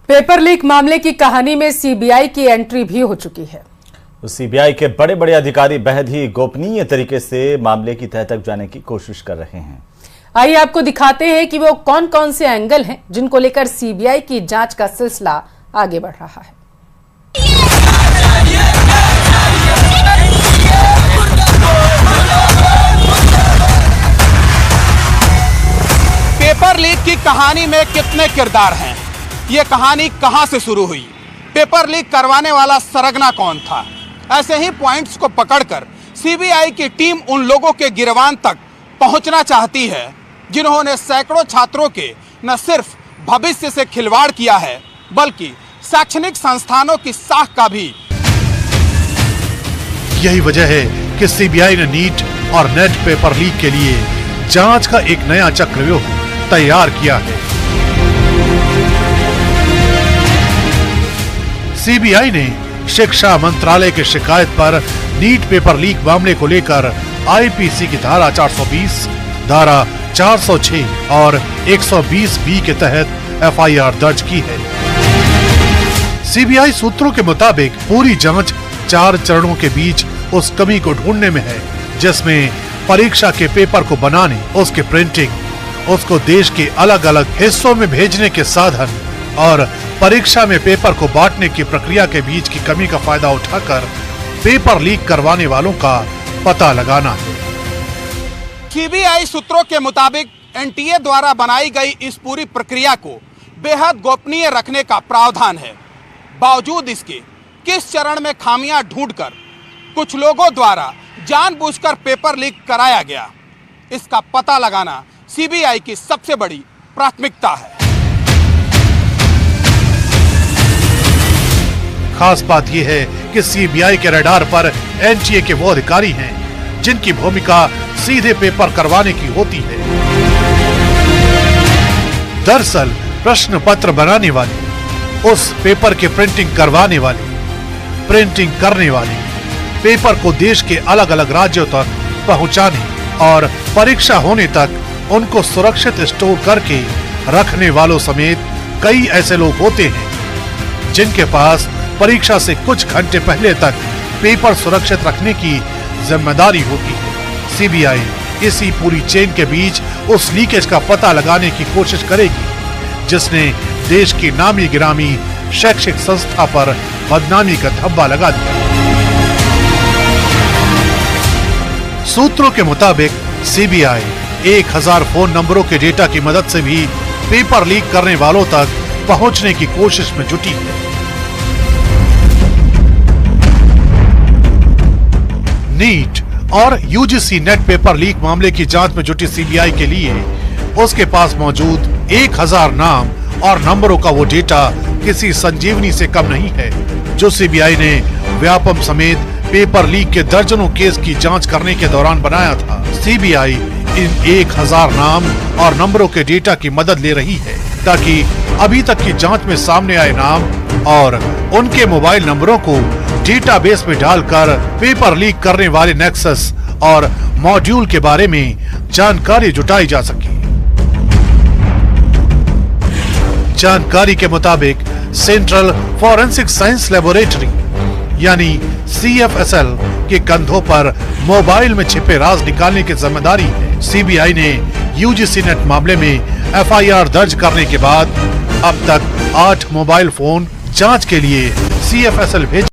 Paper leak मामले की कहानी में सीबीआई की एंट्री भी हो चुकी है। सीबीआई के बड़े बड़े अधिकारी बेहद ही गोपनीय तरीके से मामले की तह तक जाने की कोशिश कर रहे हैं। आइए आपको दिखाते हैं कि वो कौन कौन से एंगल हैं जिनको लेकर सीबीआई की जांच का सिलसिला आगे बढ़ रहा है। पेपर लीक की कहानी में कितने किरदार हैं? ये कहानी कहां से शुरू हुई? पेपर लीक करवाने वाला सरगना कौन था? ऐसे ही पॉइंट्स को पकड़कर सीबीआई की टीम उन लोगों के गिरवान तक पहुंचना चाहती है जिन्होंने सैकड़ों छात्रों के न सिर्फ भविष्य से खिलवाड़ किया है बल्कि शैक्षणिक संस्थानों की साख का भी। यही वजह है कि सीबीआई ने नीट और नेट पेपर लीक के लिए जांच का एक नया चक्रव्यूह तैयार किया है। सीबीआई ने शिक्षा मंत्रालय की शिकायत पर नीट पेपर लीक मामले को लेकर आईपीसी की धारा 420, धारा 406 और 120B के तहत एफआईआर दर्ज की है। सीबीआई सूत्रों के मुताबिक पूरी जांच 4 चरणों के बीच उस कमी को ढूंढने में है जिसमें परीक्षा के पेपर को बनाने, उसके प्रिंटिंग, उसको देश के अलग अलग हिस्सों में भेजने के साधन और परीक्षा में पेपर को बांटने की प्रक्रिया के बीच की कमी का फायदा उठाकर पेपर लीक करवाने वालों का पता लगाना है। सीबीआई सूत्रों के मुताबिक एनटीए द्वारा बनाई गई इस पूरी प्रक्रिया को बेहद गोपनीय रखने का प्रावधान है। बावजूद इसके किस चरण में खामियां ढूंढकर कुछ लोगों द्वारा जानबूझकर पेपर लीक कराया गया, इसका पता लगाना सीबीआई की सबसे बड़ी प्राथमिकता है। खास बात यह है कि सीबीआई के रडार पर एनटीए के वो अधिकारी हैं जिनकी भूमिका सीधे पेपर करवाने की होती है। दरअसल प्रश्न पत्र बनाने वाले, उस पेपर के प्रिंटिंग करवाने वाले, प्रिंटिंग करने वाले, पेपर को देश के अलग अलग राज्यों तक पहुंचाने और परीक्षा होने तक उनको सुरक्षित स्टोर करके रखने वालों समेत कई ऐसे लोग होते हैं जिनके पास परीक्षा से कुछ घंटे पहले तक पेपर सुरक्षित रखने की जिम्मेदारी होती है। सीबीआई इसी पूरी चेन के बीच उस लीकेज का पता लगाने की कोशिश करेगी जिसने देश की नामी गिरामी शैक्षिक संस्था पर बदनामी का धब्बा लगा दिया। सूत्रों के मुताबिक सीबीआई 1000 फोन नंबरों के डेटा की मदद से भी पेपर लीक करने वालों तक पहुंचने की कोशिश में जुटी है। नीट और यूजीसी नेट पेपर लीक मामले की जांच में जुटी सीबीआई के लिए उसके पास मौजूद 1000 नाम और नंबरों का वो डेटा किसी संजीवनी से कम नहीं है जो सीबीआई ने व्यापम समेत पेपर लीक के दर्जनों केस की जांच करने के दौरान बनाया था। सीबीआई इन 1000 नाम और नंबरों के डेटा की मदद ले रही है ताकि अभी तक की जांच में सामने आए नाम और उनके मोबाइल नंबरों को डेटाबेस में डालकर पेपर लीक करने वाले नेक्सस और मॉड्यूल के बारे में जानकारी जुटाई जा सके। जानकारी के मुताबिक सेंट्रल फॉरेंसिक साइंस लेबोरेटरी यानी CFSL के कंधों पर मोबाइल में छिपे राज निकालने की जिम्मेदारी है। सीबीआई ने यूजीसी नेट मामले में एफआईआर दर्ज करने के बाद अब तक 8 मोबाइल फोन जांच के लिए CFSL भेजे।